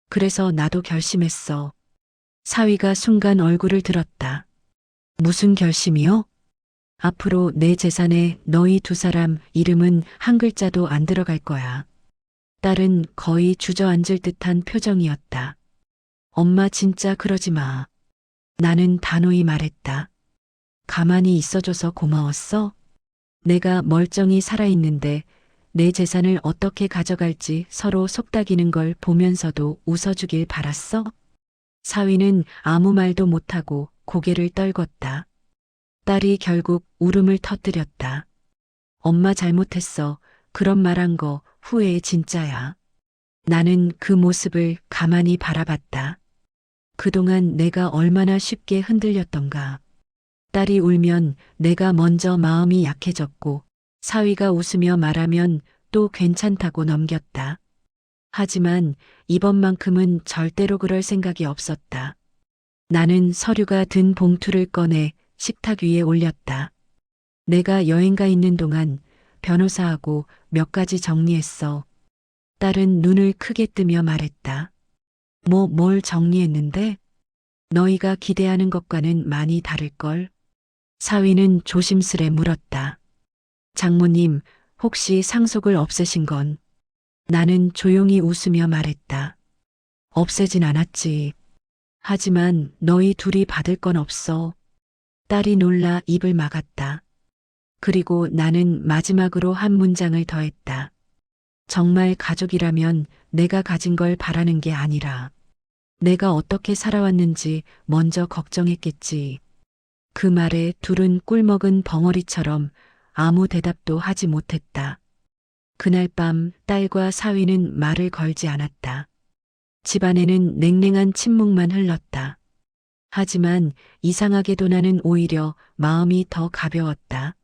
그래서 나도 결심했어. 사위가 순간 얼굴을 들었다. 무슨 결심이요? 앞으로 내 재산에 너희 두 사람 이름은 한 글자도 안 들어갈 거야. 딸은 거의 주저앉을 듯한 표정이었다. 엄마 진짜 그러지 마. 나는 단호히 말했다. 가만히 있어줘서 고마웠어. 내가 멀쩡히 살아있는데 내 재산을 어떻게 가져갈지 서로 속닥이는 걸 보면서도 웃어주길 바랐어. 사위는 아무 말도 못하고 고개를 떨궜다. 딸이 결국 울음을 터뜨렸다. 엄마 잘못했어. 그런 말한 거 후회해 진짜야. 나는 그 모습을 가만히 바라봤다. 그동안 내가 얼마나 쉽게 흔들렸던가. 딸이 울면 내가 먼저 마음이 약해졌고 사위가 웃으며 말하면 또 괜찮다고 넘겼다. 하지만 이번만큼은 절대로 그럴 생각이 없었다. 나는 서류가 든 봉투를 꺼내 식탁 위에 올렸다. 내가 여행가 있는 동안 변호사하고 몇 가지 정리했어. 딸은 눈을 크게 뜨며 말했다. 뭘 정리했는데? 너희가 기대하는 것과는 많이 다를걸? 사위는 조심스레 물었다. 장모님, 혹시 상속을 없애신 건? 나는 조용히 웃으며 말했다. 없애진 않았지. 하지만 너희 둘이 받을 건 없어. 딸이 놀라 입을 막았다. 그리고 나는 마지막으로 한 문장을 더했다. 정말 가족이라면 내가 가진 걸 바라는 게 아니라 내가 어떻게 살아왔는지 먼저 걱정했겠지. 그 말에 둘은 꿀먹은 벙어리처럼 아무 대답도 하지 못했다. 그날 밤 딸과 사위는 말을 걸지 않았다. 집안에는 냉랭한 침묵만 흘렀다. 하지만 이상하게도 나는 오히려 마음이 더 가벼웠다.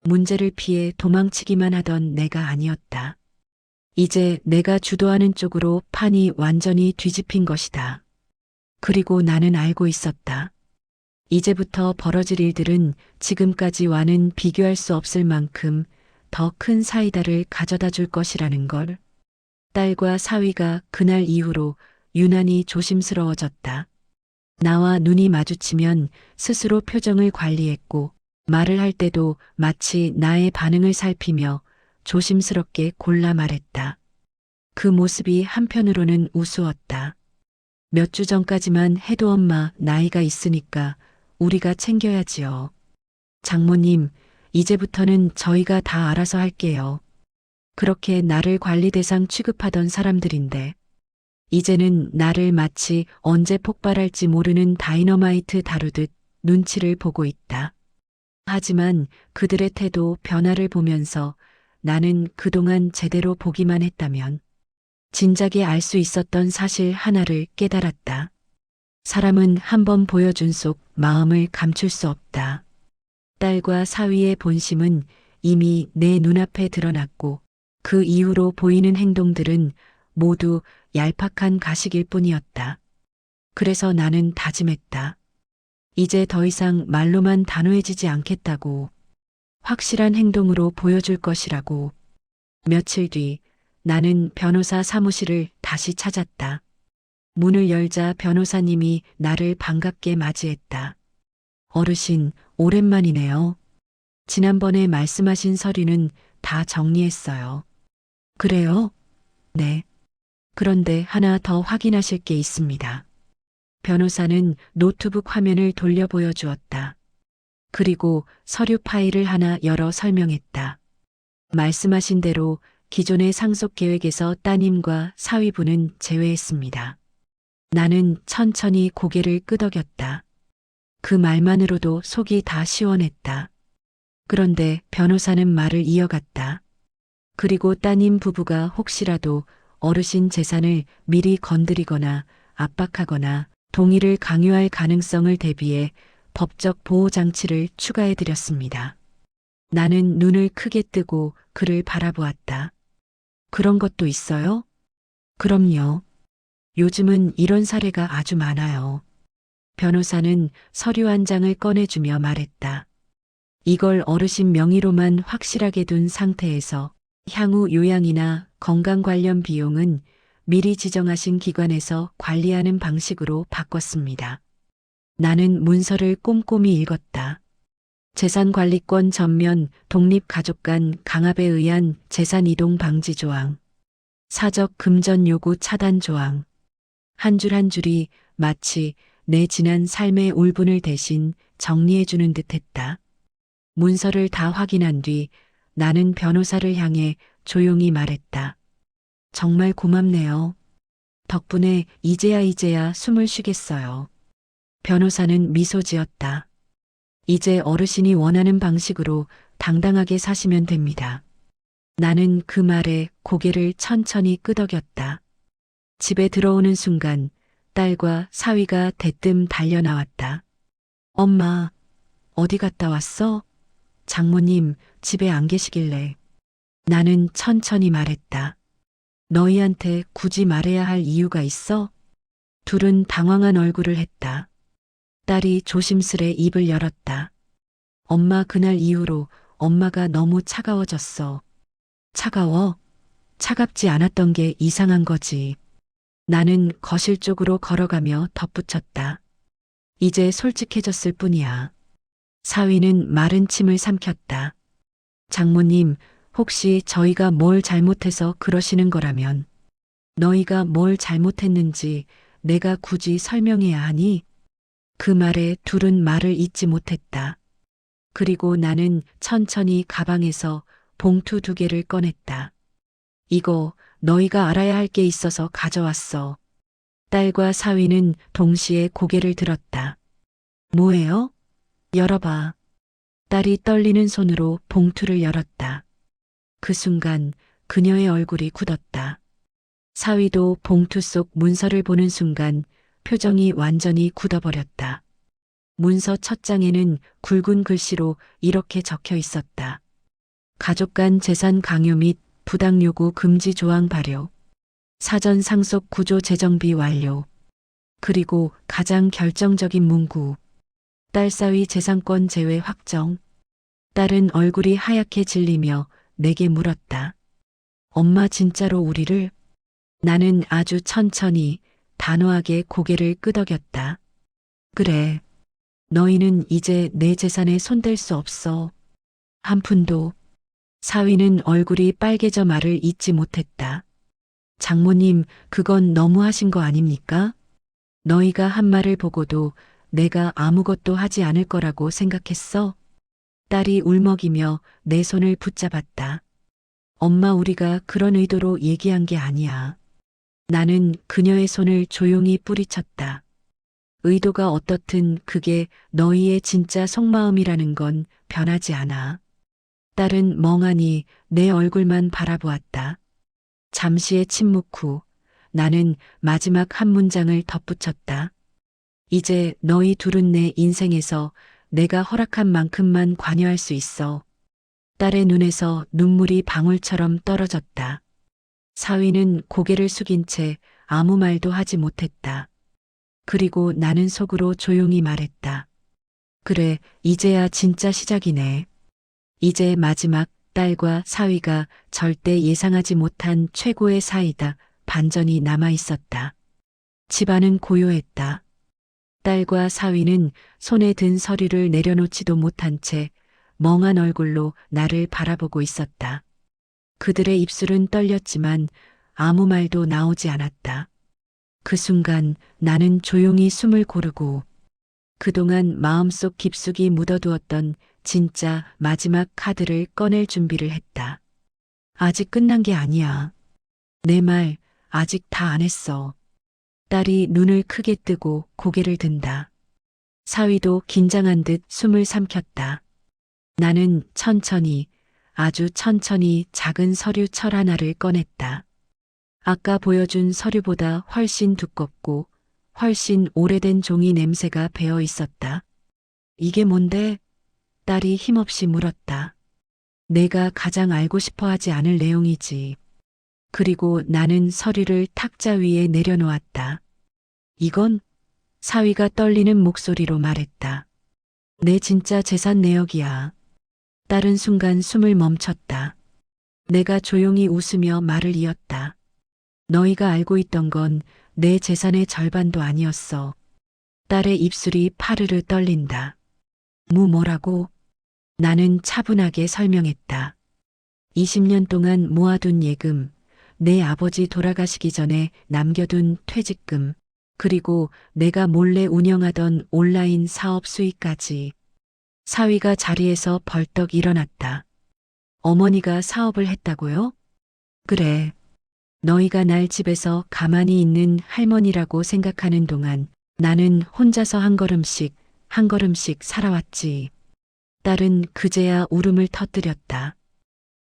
문제를 피해 도망치기만 하던 내가 아니었다. 이제 내가 주도하는 쪽으로 판이 완전히 뒤집힌 것이다. 그리고 나는 알고 있었다. 이제부터 벌어질 일들은 지금까지와는 비교할 수 없을 만큼 더 큰 사이다를 가져다 줄 것이라는 걸. 딸과 사위가 그날 이후로 유난히 조심스러워졌다. 나와 눈이 마주치면 스스로 표정을 관리했고 말을 할 때도 마치 나의 반응을 살피며 조심스럽게 골라 말했다. 그 모습이 한편으로는 우스웠다. 몇 주 전까지만 해도 엄마 나이가 있으니까 우리가 챙겨야지요. 장모님, 이제부터는 저희가 다 알아서 할게요. 그렇게 나를 관리 대상 취급하던 사람들인데 이제는 나를 마치 언제 폭발할지 모르는 다이너마이트 다루듯 눈치를 보고 있다. 하지만 그들의 태도 변화를 보면서 나는 그동안 제대로 보기만 했다면 진작에 알 수 있었던 사실 하나를 깨달았다. 사람은 한번 보여준 속 마음을 감출 수 없다. 딸과 사위의 본심은 이미 내 눈앞에 드러났고 그 이후로 보이는 행동들은 모두 얄팍한 가식일 뿐이었다. 그래서 나는 다짐했다. 이제 더 이상 말로만 단호해지지 않겠다고. 확실한 행동으로 보여줄 것이라고. 며칠 뒤 나는 변호사 사무실을 다시 찾았다. 문을 열자 변호사님이 나를 반갑게 맞이했다. 어르신, 오랜만이네요. 지난번에 말씀하신 서류는 다 정리했어요. 그래요? 네. 그런데 하나 더 확인하실 게 있습니다. 변호사는 노트북 화면을 돌려 보여주었다. 그리고 서류 파일을 하나 열어 설명했다. 말씀하신 대로 기존의 상속 계획에서 따님과 사위부는 제외했습니다. 나는 천천히 고개를 끄덕였다. 그 말만으로도 속이 다 시원했다. 그런데 변호사는 말을 이어갔다. 그리고 따님 부부가 혹시라도 어르신 재산을 미리 건드리거나 압박하거나 동의를 강요할 가능성을 대비해 법적 보호장치를 추가해드렸습니다. 나는 눈을 크게 뜨고 그를 바라보았다. 그런 것도 있어요? 그럼요. 요즘은 이런 사례가 아주 많아요. 변호사는 서류 한 장을 꺼내주며 말했다. 이걸 어르신 명의로만 확실하게 둔 상태에서 향후 요양이나 건강 관련 비용은 미리 지정하신 기관에서 관리하는 방식으로 바꿨습니다. 나는 문서를 꼼꼼히 읽었다. 재산관리권 전면 독립가족 간 강압에 의한 재산이동 방지 조항, 사적 금전 요구 차단 조항, 한 줄 한 줄이 마치 내 지난 삶의 울분을 대신 정리해주는 듯했다. 문서를 다 확인한 뒤 나는 변호사를 향해 조용히 말했다. 정말 고맙네요. 덕분에 이제야 숨을 쉬겠어요. 변호사는 미소 지었다. 이제 어르신이 원하는 방식으로 당당하게 사시면 됩니다. 나는 그 말에 고개를 천천히 끄덕였다. 집에 들어오는 순간 딸과 사위가 대뜸 달려 나왔다. 엄마, 어디 갔다 왔어? 장모님 집에 안 계시길래. 나는 천천히 말했다. 너희한테 굳이 말해야 할 이유가 있어? 둘은 당황한 얼굴을 했다. 딸이 조심스레 입을 열었다. 엄마 그날 이후로 엄마가 너무 차가워졌어. 차가워? 차갑지 않았던 게 이상한 거지. 나는 거실 쪽으로 걸어가며 덧붙였다. 이제 솔직해졌을 뿐이야. 사위는 마른 침을 삼켰다. 장모님, 혹시 저희가 뭘 잘못해서 그러시는 거라면 너희가 뭘 잘못했는지 내가 굳이 설명해야 하니? 그 말에 둘은 말을 잇지 못했다. 그리고 나는 천천히 가방에서 봉투 2개를 꺼냈다. 이거 너희가 알아야 할 게 있어서 가져왔어. 딸과 사위는 동시에 고개를 들었다. 뭐예요? 열어봐. 딸이 떨리는 손으로 봉투를 열었다. 그 순간 그녀의 얼굴이 굳었다. 사위도 봉투 속 문서를 보는 순간 표정이 완전히 굳어버렸다. 문서 첫 장에는 굵은 글씨로 이렇게 적혀 있었다. 가족 간 재산 강요 및 부당 요구 금지 조항 발효. 사전 상속 구조 재정비 완료. 그리고 가장 결정적인 문구. 딸 사위 재산권 제외 확정. 딸은 얼굴이 하얗게 질리며 내게 물었다. 엄마 진짜로 우리를? 나는 아주 천천히 단호하게 고개를 끄덕였다. 그래. 너희는 이제 내 재산에 손댈 수 없어. 한 푼도. 사위는 얼굴이 빨개져 말을 잇지 못했다. 장모님, 그건 너무하신 거 아닙니까? 너희가 한 말을 보고도 내가 아무것도 하지 않을 거라고 생각했어? 딸이 울먹이며 내 손을 붙잡았다. 엄마, 우리가 그런 의도로 얘기한 게 아니야. 나는 그녀의 손을 조용히 뿌리쳤다. 의도가 어떻든 그게 너희의 진짜 속마음이라는 건 변하지 않아. 딸은 멍하니 내 얼굴만 바라보았다. 잠시의 침묵 후 나는 마지막 한 문장을 덧붙였다. 이제 너희 둘은 내 인생에서 내가 허락한 만큼만 관여할 수 있어. 딸의 눈에서 눈물이 방울처럼 떨어졌다. 사위는 고개를 숙인 채 아무 말도 하지 못했다. 그리고 나는 속으로 조용히 말했다. 그래, 이제야 진짜 시작이네. 이제 마지막 딸과 사위가 절대 예상하지 못한 최고의 사이다. 반전이 남아 있었다. 집안은 고요했다. 딸과 사위는 손에 든 서류를 내려놓지도 못한 채 멍한 얼굴로 나를 바라보고 있었다. 그들의 입술은 떨렸지만 아무 말도 나오지 않았다. 그 순간 나는 조용히 숨을 고르고 그동안 마음속 깊숙이 묻어두었던 진짜 마지막 카드를 꺼낼 준비를 했다. 아직 끝난 게 아니야. 내 말 아직 다 안 했어. 딸이 눈을 크게 뜨고 고개를 든다. 사위도 긴장한 듯 숨을 삼켰다. 나는 천천히, 아주 천천히 작은 서류철 하나를 꺼냈다. 아까 보여준 서류보다 훨씬 두껍고 훨씬 오래된 종이 냄새가 배어 있었다. 이게 뭔데? 딸이 힘없이 물었다. 내가 가장 알고 싶어 하지 않을 내용이지. 그리고 나는 서류를 탁자 위에 내려놓았다. 이건 사위가 떨리는 목소리로 말했다. 내 진짜 재산 내역이야. 딸은 순간 숨을 멈췄다. 내가 조용히 웃으며 말을 이었다. 너희가 알고 있던 건 내 재산의 절반도 아니었어. 딸의 입술이 파르르 떨린다. 뭐라고? 나는 차분하게 설명했다. 20년 동안 모아둔 예금, 내 아버지 돌아가시기 전에 남겨둔 퇴직금, 그리고 내가 몰래 운영하던 온라인 사업 수익까지. 사위가 자리에서 벌떡 일어났다. 어머니가 사업을 했다고요? 그래. 너희가 날 집에서 가만히 있는 할머니라고 생각하는 동안 나는 혼자서 한 걸음씩 살아왔지. 딸은 그제야 울음을 터뜨렸다.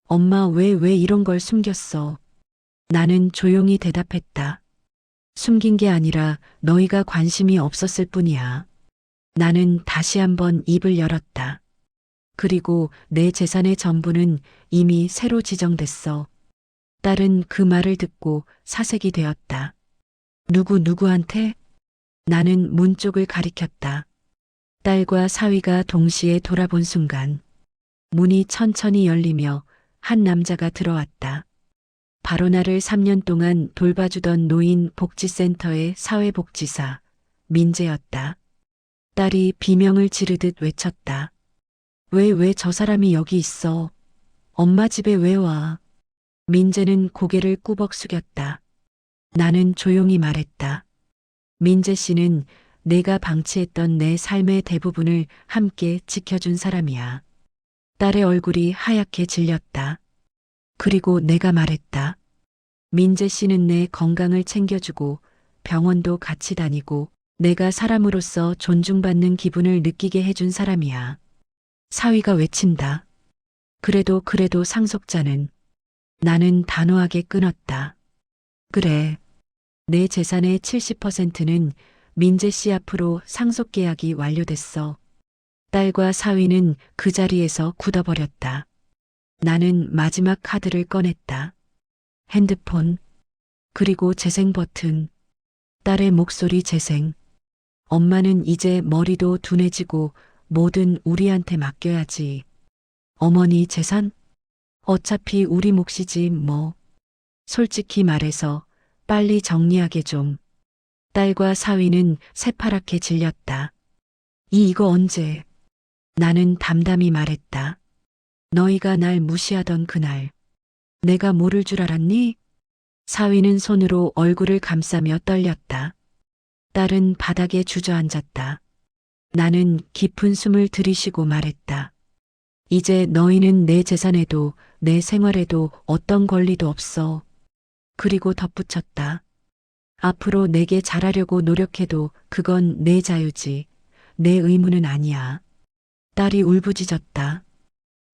엄마 왜 이런 걸 숨겼어? 나는 조용히 대답했다. 숨긴 게 아니라 너희가 관심이 없었을 뿐이야. 나는 다시 한번 입을 열었다. 그리고 내 재산의 전부는 이미 새로 지정됐어. 딸은 그 말을 듣고 사색이 되었다. 누구한테? 나는 문 쪽을 가리켰다. 딸과 사위가 동시에 돌아본 순간 문이 천천히 열리며 한 남자가 들어왔다. 바로 나를 3년 동안 돌봐주던 노인 복지센터의 사회복지사 민재였다. 딸이 비명을 지르듯 외쳤다. 왜 저 사람이 여기 있어? 엄마 집에 왜 와? 민재는 고개를 꾸벅 숙였다. 나는 조용히 말했다. 민재 씨는 내가 방치했던 내 삶의 대부분을 함께 지켜준 사람이야. 딸의 얼굴이 하얗게 질렸다. 그리고 내가 말했다. 민재 씨는 내 건강을 챙겨주고 병원도 같이 다니고 내가 사람으로서 존중받는 기분을 느끼게 해준 사람이야. 사위가 외친다. 그래도 상속자는. 나는 단호하게 끊었다. 그래. 내 재산의 70%는 민재 씨 앞으로 상속 계약이 완료됐어. 딸과 사위는 그 자리에서 굳어버렸다. 나는 마지막 카드를 꺼냈다. 핸드폰, 그리고 재생 버튼. 딸의 목소리 재생. 엄마는 이제 머리도 둔해지고 뭐든 우리한테 맡겨야지. 어머니 재산? 어차피 우리 몫이지 뭐. 솔직히 말해서 빨리 정리하게 좀. 딸과 사위는 새파랗게 질렸다. 이거 언제? 나는 담담히 말했다. 너희가 날 무시하던 그날. 내가 모를 줄 알았니? 사위는 손으로 얼굴을 감싸며 떨렸다. 딸은 바닥에 주저앉았다. 나는 깊은 숨을 들이쉬고 말했다. 이제 너희는 내 재산에도 내 생활에도 어떤 권리도 없어. 그리고 덧붙였다. 앞으로 내게 잘하려고 노력해도 그건 내 자유지. 내 의무는 아니야. 딸이 울부짖었다.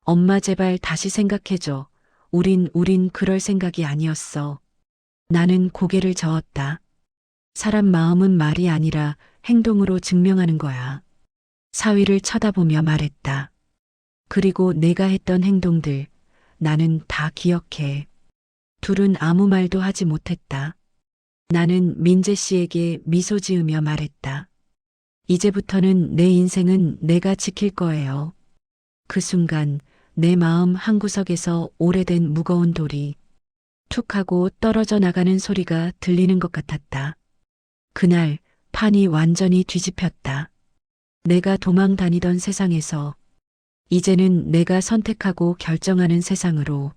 엄마 제발 다시 생각해줘. 우린 그럴 생각이 아니었어. 나는 고개를 저었다. 사람 마음은 말이 아니라 행동으로 증명하는 거야. 사위를 쳐다보며 말했다. 그리고 내가 했던 행동들, 나는 다 기억해. 둘은 아무 말도 하지 못했다. 나는 민재 씨에게 미소 지으며 말했다. 이제부터는 내 인생은 내가 지킬 거예요. 그 순간 내 마음 한구석에서 오래된 무거운 돌이 툭 하고 떨어져 나가는 소리가 들리는 것 같았다. 그날 판이 완전히 뒤집혔다. 내가 도망 다니던 세상에서 이제는 내가 선택하고 결정하는 세상으로